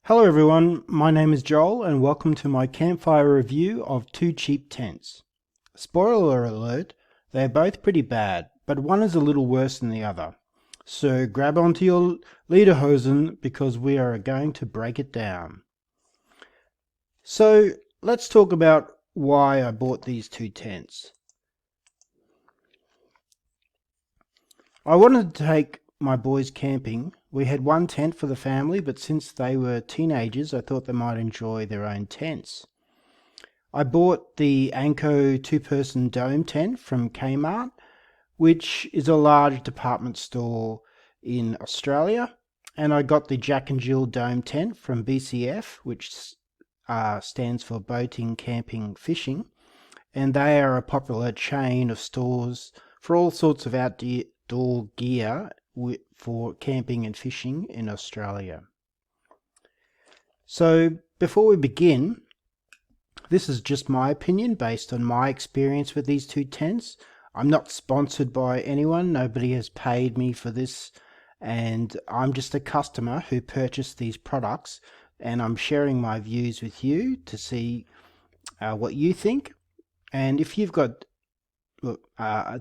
Hello everyone, my name is Joel and welcome to my campfire review of two cheap tents. Spoiler alert, they're both pretty bad, but one is a little worse than the other. So grab onto your lederhosen because we are going to break it down. So let's talk about why I bought these two tents. I wanted to take my boys camping. We had one tent for the family, but since they were teenagers, I thought they might enjoy their own tents. I bought the Anko two-person dome tent from Kmart, which is a large department store in Australia, and I got the Jack and Jill dome tent from BCF, which stands for Boating, Camping, Fishing, and they are a popular chain of stores for all sorts of outdoor gear for camping and fishing in Australia. So before we begin, this is just my opinion based on my experience with these two tents. I'm not sponsored by anyone, nobody has paid me for this, and I'm just a customer who purchased these products, and I'm sharing my views with you to see what you think. And if you've got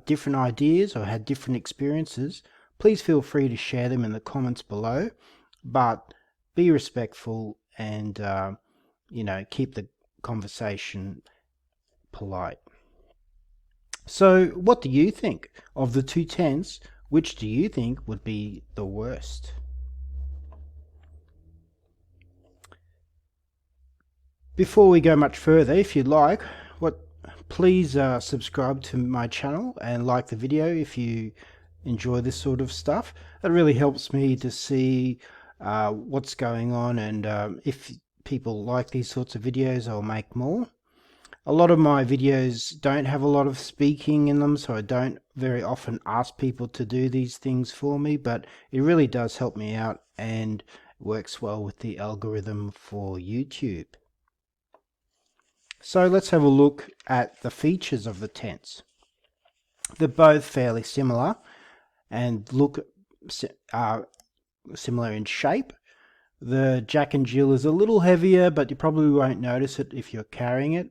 different ideas or had different experiences, please feel free to share them in the comments below, but be respectful and keep the conversation polite. So what do you think? Of the two tents, which do you think would be the worst? Before we go much further, if you'd like, please subscribe to my channel and like the video if you enjoy this sort of stuff. It really helps me to see what's going on, and if people like these sorts of videos, I'll make more. A lot of my videos don't have a lot of speaking in them, so I don't very often ask people to do these things for me, but it really does help me out and works well with the algorithm for YouTube. So let's have a look at the features of the tents. They're both fairly similar and look similar in shape. The Jack and Jill is a little heavier, but you probably won't notice it if you're carrying it.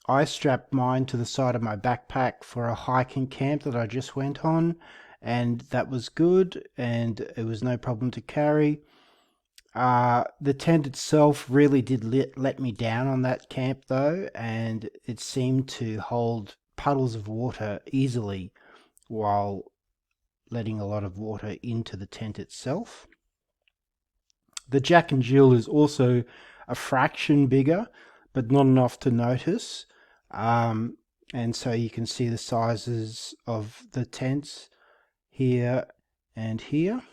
I strapped mine to the side of my backpack for a hiking camp that I just went on, and that was good, and it was no problem to carry. The tent itself really did let me down on that camp though, and it seemed to hold puddles of water easily while letting a lot of water into the tent itself. The Jack and Jill is also a fraction bigger, but not enough to notice. And so you can see the sizes of the tents here and here.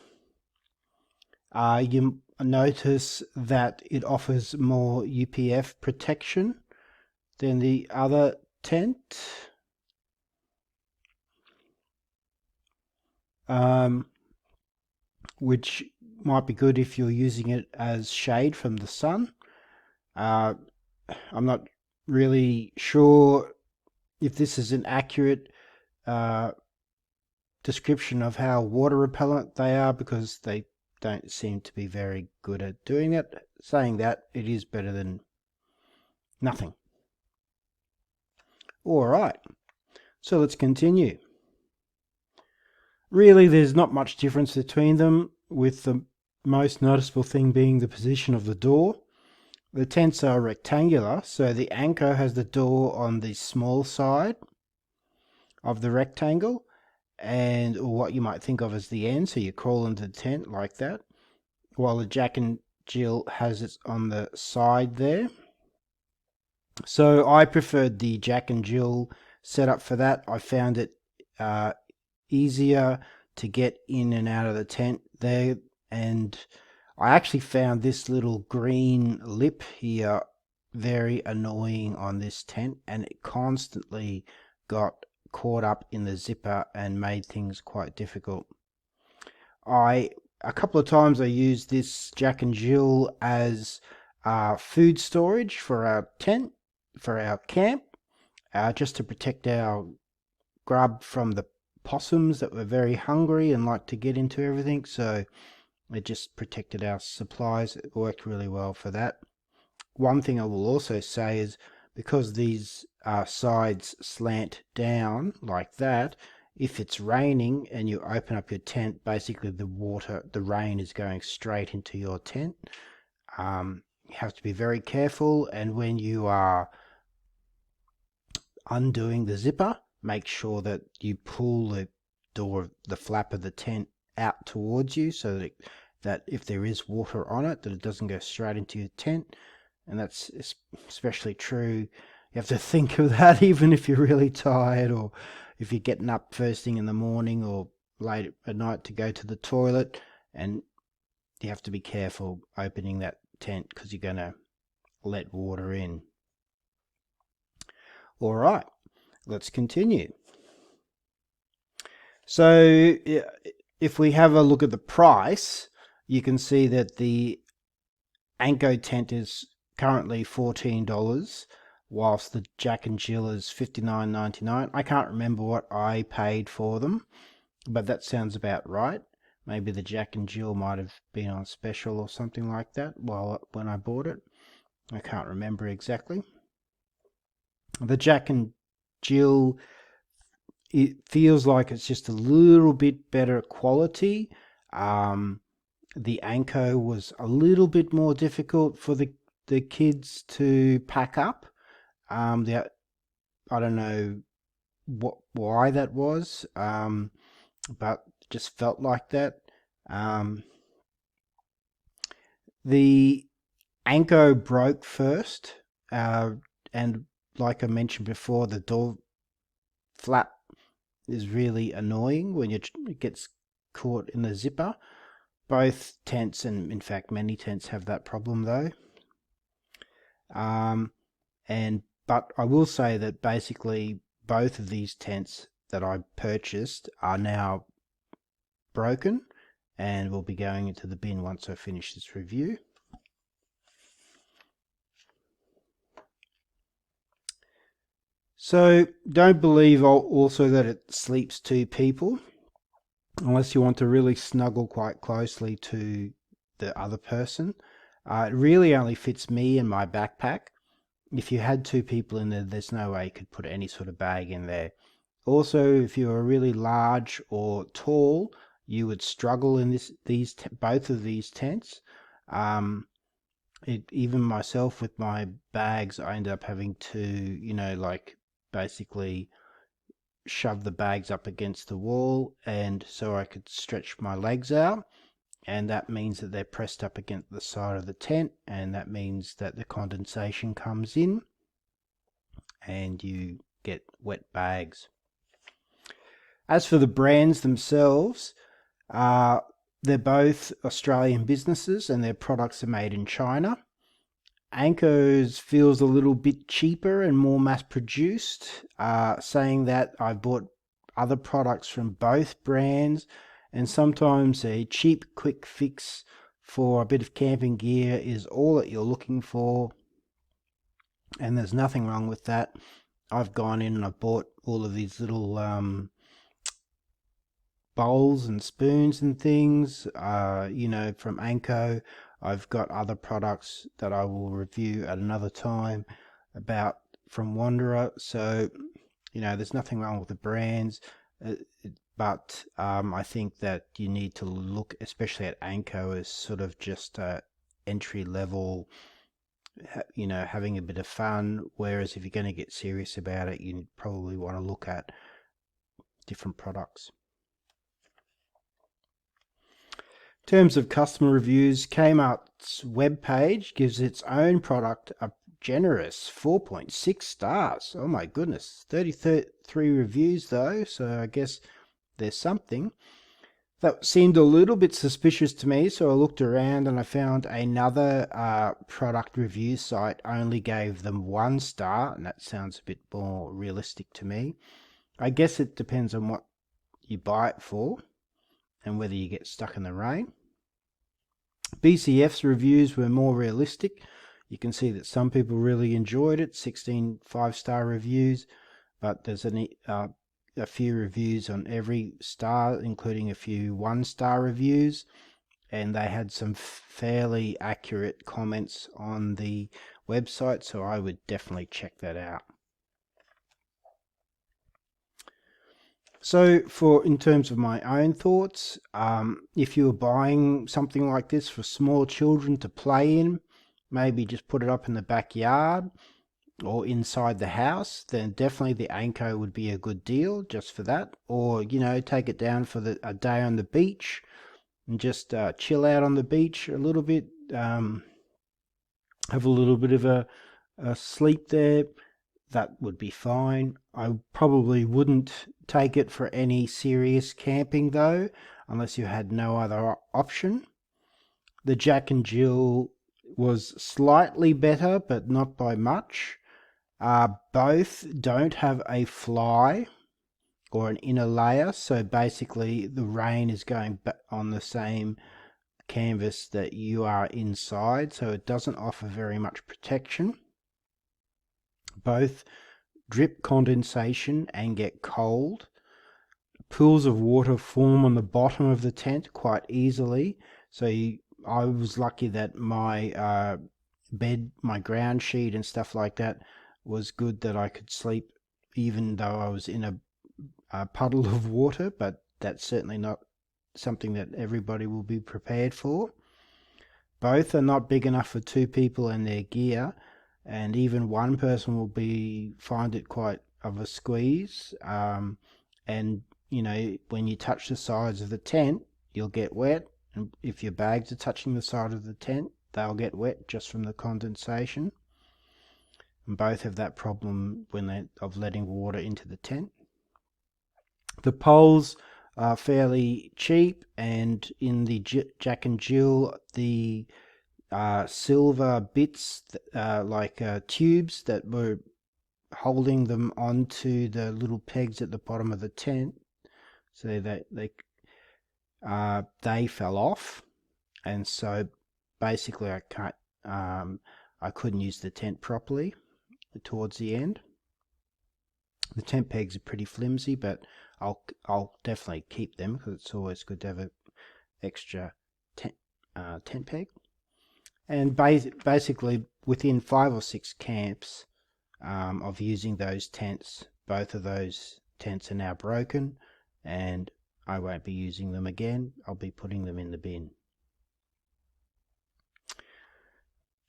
You notice that it offers more UPF protection than the other tent. Which might be good if you're using it as shade from the sun. I'm not really sure if this is an accurate description of how water repellent they are, because they don't seem to be very good at doing it. Saying that, it is better than nothing. Alright, so let's continue. Really, there's not much difference between them, with the most noticeable thing being the position of the door. The tents are rectangular, so the Anko has the door on the small side of the rectangle, and or what you might think of as the end, so you crawl into the tent like that, while the Jack and Jill has it on the side there. So I preferred the Jack and Jill setup for that. I found it easier to get in and out of the tent there, and I actually found this little green lip here very annoying on this tent, and it constantly got caught up in the zipper and made things quite difficult. A couple of times I used this Jack and Jill as food storage for our tent, for our camp, just to protect our grub from the possums that were very hungry and like to get into everything. So It just protected our supplies. It worked really well for that. One thing I will also say is, because these sides slant down like that, if it's raining and you open up your tent, basically the rain is going straight into your tent. You have to be very careful, and when you are undoing the zipper, make sure that you pull the door, the flap of the tent out towards you, so that if there is water on it, that it doesn't go straight into your tent. And that's especially true. You have to think of that even if you're really tired, or if you're getting up first thing in the morning or late at night to go to the toilet, and you have to be careful opening that tent because you're going to let water in. All right, let's continue. So if we have a look at the price, you can see that the Anko tent is currently $14, whilst the Jack and Jill is $59.99. I can't remember what I paid for them, but that sounds about right. Maybe the Jack and Jill might have been on special or something like that when I bought it. I can't remember exactly. The Jack and Jill, it feels like it's just a little bit better quality. The Anko was a little bit more difficult for the kids to pack up. I don't know why that was, but just felt like that. The Anko broke first, and like I mentioned before, the door flap is really annoying when it gets caught in the zipper. Both tents, and in fact many tents, have that problem though. But I will say that basically both of these tents that I purchased are now broken and will be going into the bin once I finish this review. So don't believe also that it sleeps two people, unless you want to really snuggle quite closely to the other person. It really only fits me and my backpack. If you had two people in there, there's no way you could put any sort of bag in there. Also, if you were really large or tall, you would struggle in both of these tents. Even myself with my bags, I ended up having to, basically shove the bags up against the wall, and so I could stretch my legs out. And that means that they're pressed up against the side of the tent, and that means that the condensation comes in and you get wet bags. As for the brands themselves, they're both Australian businesses and their products are made in China. Anko's feels a little bit cheaper and more mass produced. Saying that, I've bought other products from both brands, and sometimes a cheap quick fix for a bit of camping gear is all that you're looking for, and there's nothing wrong with that. I've gone in and I've bought all of these little bowls and spoons and things, from Anko. I've got other products that I will review at another time from Wanderer. So, there's nothing wrong with the brands, but I think that you need to look, especially at Anko, as sort of just entry level, having a bit of fun. Whereas if you're going to get serious about it, you probably want to look at different products. In terms of customer reviews, Kmart's webpage gives its own product a generous 4.6 stars. Oh my goodness, 33 reviews though, so I guess there's something. That seemed a little bit suspicious to me, so I looked around and I found another product review site only gave them 1 star, and that sounds a bit more realistic to me. I guess it depends on what you buy it for and whether you get stuck in the rain. BCF's reviews were more realistic. You can see that some people really enjoyed it, 16 5-star reviews, but there's a few reviews on every star, including a few 1-star reviews. and they had some fairly accurate comments on the website, so I would definitely check that out. So in terms of my own thoughts, if you were buying something like this for small children to play in, maybe just put it up in the backyard or inside the house, then definitely the Anko would be a good deal just for that. Or, you know, take it down for a day on the beach and just chill out on the beach a little bit, have a little bit of a sleep there. That would be fine. I probably wouldn't take it for any serious camping though, unless you had no other option. The Jack and Jill was slightly better, but not by much. Both don't have a fly or an inner layer, so basically the rain is going on the same canvas that you are inside, so it doesn't offer very much protection. Both drip condensation and get cold. Pools of water form on the bottom of the tent quite easily, so I was lucky that my bed, my ground sheet and stuff like that was good, that I could sleep even though I was in a puddle of water, but that's certainly not something that everybody will be prepared for. Both are not big enough for two people and their gear, and even one person will find it quite of a squeeze. And you know, when you touch the sides of the tent, you'll get wet, and if your bags are touching the side of the tent, they'll get wet just from the condensation. And both have that problem of letting water into the tent. The poles are fairly cheap, and in the Jack and Jill, the silver bits, like tubes that were holding them onto the little pegs at the bottom of the tent, so that they fell off, and so basically I couldn't use the tent properly towards the end. The tent pegs are pretty flimsy, but I'll definitely keep them because it's always good to have an extra tent peg. And basically within 5 or 6 camps of using those tents, both of those tents are now broken, and I won't be using them again. I'll be putting them in the bin.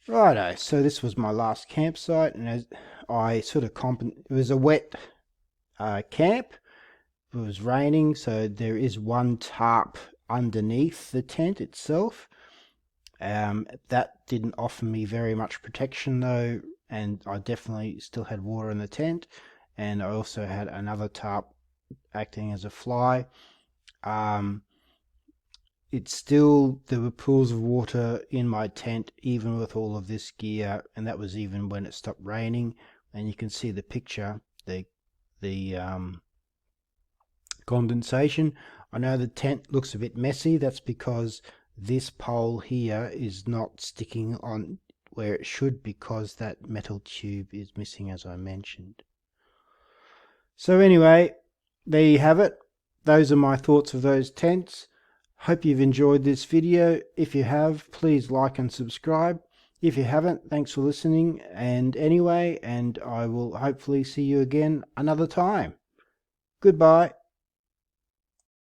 Righto, so this was my last campsite, and as I sort of it was a wet camp. It was raining, so there is one tarp underneath the tent itself. That didn't offer me very much protection though, and I definitely still had water in the tent, and I also had another tarp acting as a fly. There were pools of water in my tent even with all of this gear, and that was even when it stopped raining. And you can see the picture, the condensation. I know the tent looks a bit messy. That's because this pole here is not sticking on where it should, because that metal tube is missing, as I mentioned. So anyway, there you have it. Those are my thoughts of those tents. Hope you've enjoyed this video. If you have, please like and subscribe. If you haven't, thanks for listening. And I will hopefully see you again another time. Goodbye.